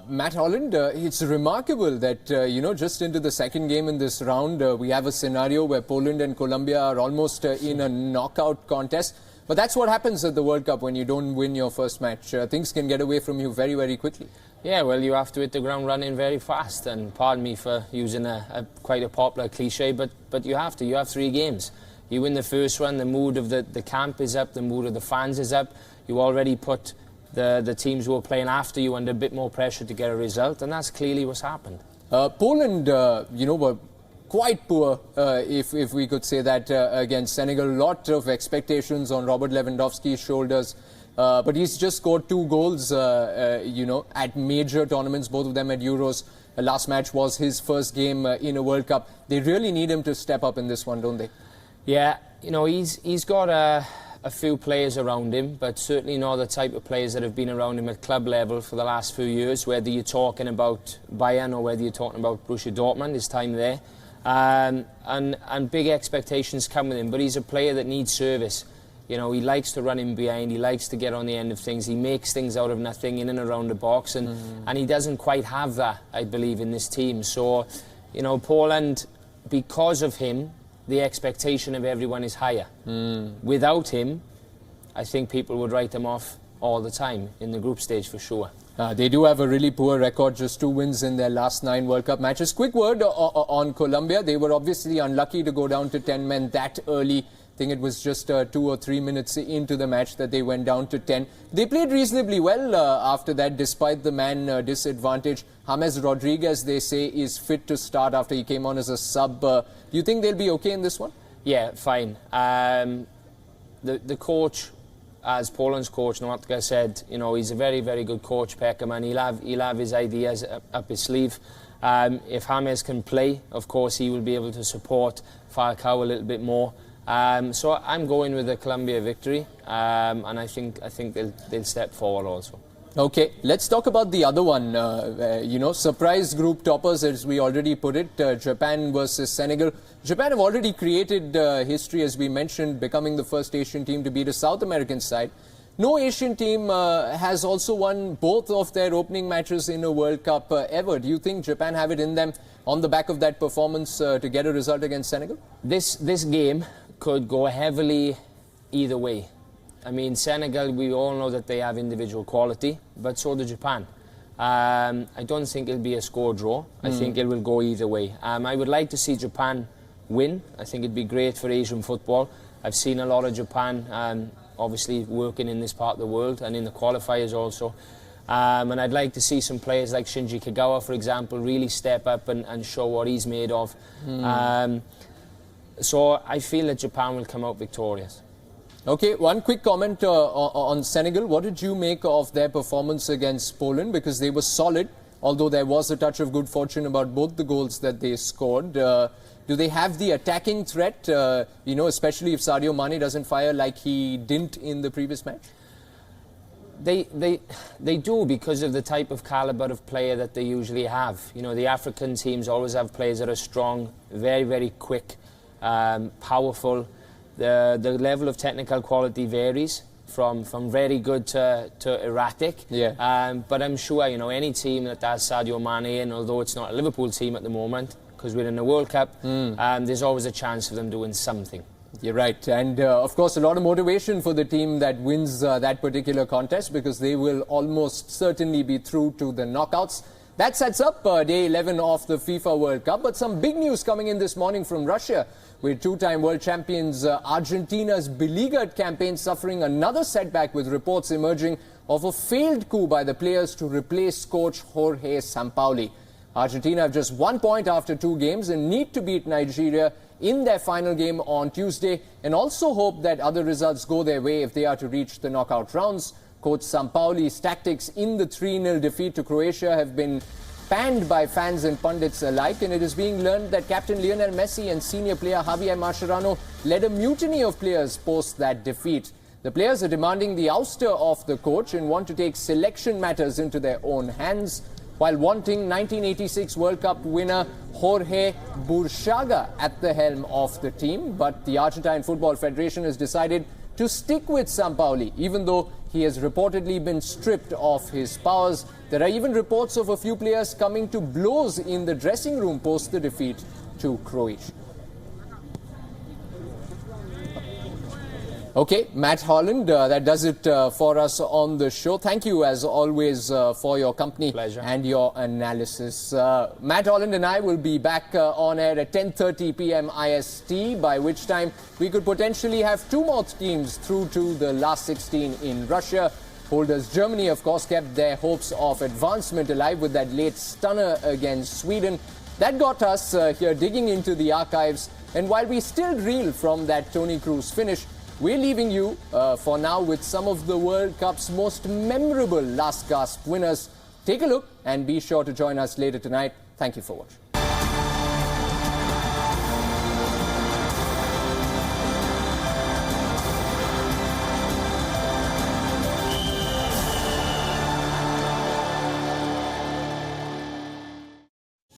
Matt Holland, it's remarkable that, just into the second game in this round, we have a scenario where Poland and Colombia are almost in a knockout contest. But that's what happens at the World Cup when you don't win your first match. Things can get away from you very, very quickly. Yeah, well, you have to hit the ground running very fast. And pardon me for using quite a popular cliche, but you have to. You have 3 games. You win the first one, the mood of the camp is up, the mood of the fans is up. You already put the teams who are playing after you under a bit more pressure to get a result, and that's clearly what's happened. Poland, were quite poor, if we could say that, against Senegal. A lot of expectations on Robert Lewandowski's shoulders, but he's just scored 2 goals, at major tournaments, both of them at Euros. The last match was his first game in a World Cup. They really need him to step up in this one, don't they? Yeah, he's got a few players around him, but certainly not the type of players that have been around him at club level for the last few years, whether you're talking about WION or whether you're talking about Borussia Dortmund, his time there. And big expectations come with him, but he's a player that needs service. He likes to run in behind, he likes to get on the end of things, he makes things out of nothing in and around the box, and he doesn't quite have that, I believe, in this team. So, Poland, because of him, the expectation of everyone is higher. Without him, I think people would write him off all the time in the group stage for sure. They do have a really poor record, just 2 wins in their last 9 World Cup matches. Quick word on Colombia. They were obviously unlucky to go down to 10 men that early. I think it was just 2 or 3 minutes into the match that they went down to 10. They played reasonably well after that, despite the man disadvantage. James Rodriguez, they say, is fit to start after he came on as a sub. Do you think they'll be okay in this one? Yeah, fine. The coach, as Poland's coach, Lewandowski, said, he's a very, very good coach, Peckham, and he'll have his ideas up his sleeve. If James can play, of course, he will be able to support Falcao a little bit more. So I'm going with the Colombia victory, and I think they'll step forward also. Okay, let's talk about the other one. Surprise group toppers, as we already put it, Japan versus Senegal. Japan have already created history, as we mentioned, becoming the first Asian team to beat a South American side. No Asian team has also won both of their opening matches in a World Cup ever. Do you think Japan have it in them on the back of that performance to get a result against Senegal? This game could go heavily either way. I mean, Senegal, we all know that they have individual quality, but so do Japan. I don't think it'll be a score draw. I think it will go either way. I would like to see Japan win. I think it'd be great for Asian football. I've seen a lot of Japan, obviously working in this part of the world and in the qualifiers also. And I'd like to see some players like Shinji Kagawa, for example, really step up and show what he's made of. So I feel that Japan will come out victorious. Okay, one quick comment on Senegal. What did you make of their performance against Poland? Because they were solid, although there was a touch of good fortune about both the goals that they scored. Do they have the attacking threat, especially if Sadio Mane doesn't fire like he didn't in the previous match? They do, because of the type of calibre of player that they usually have. The African teams always have players that are strong, very, very quick, powerful. The level of technical quality varies from very good to erratic. Yeah. But I'm sure, any team that has Sadio Mane in, although it's not a Liverpool team at the moment, because we're in the World Cup, there's always a chance of them doing something. You're right. And, of course, a lot of motivation for the team that wins that particular contest, because they will almost certainly be through to the knockouts. That sets up day 11 of the FIFA World Cup. But some big news coming in this morning from Russia, with 2-time world champions Argentina's beleaguered campaign suffering another setback, with reports emerging of a failed coup by the players to replace coach Jorge Sampaoli. Argentina have just 1 point after 2 games and need to beat Nigeria in their final game on Tuesday, and also hope that other results go their way if they are to reach the knockout rounds. Coach Sampaoli's tactics in the 3-0 defeat to Croatia have been panned by fans and pundits alike, and it is being learned that captain Lionel Messi and senior player Javier Mascherano led a mutiny of players post that defeat. The players are demanding the ouster of the coach and want to take selection matters into their own hands, while wanting 1986 World Cup winner Jorge Burchaga at the helm of the team. But the Argentine Football Federation has decided to stick with Sampaoli, even though he has reportedly been stripped of his powers. There are even reports of a few players coming to blows in the dressing room post the defeat to Croatia. Okay, Matt Holland, that does it for us on the show. Thank you, as always, for your company. Pleasure. And your analysis. Matt Holland and I will be back on air at 10:30 p.m. IST, by which time we could potentially have two more teams through to the last 16 in Russia. Holders Germany, of course, kept their hopes of advancement alive with that late stunner against Sweden. That got us here digging into the archives. And while we still reel from that Toni Kroos finish, we're leaving you for now with some of the World Cup's most memorable last gasp winners. Take a look and be sure to join us later tonight. Thank you for watching.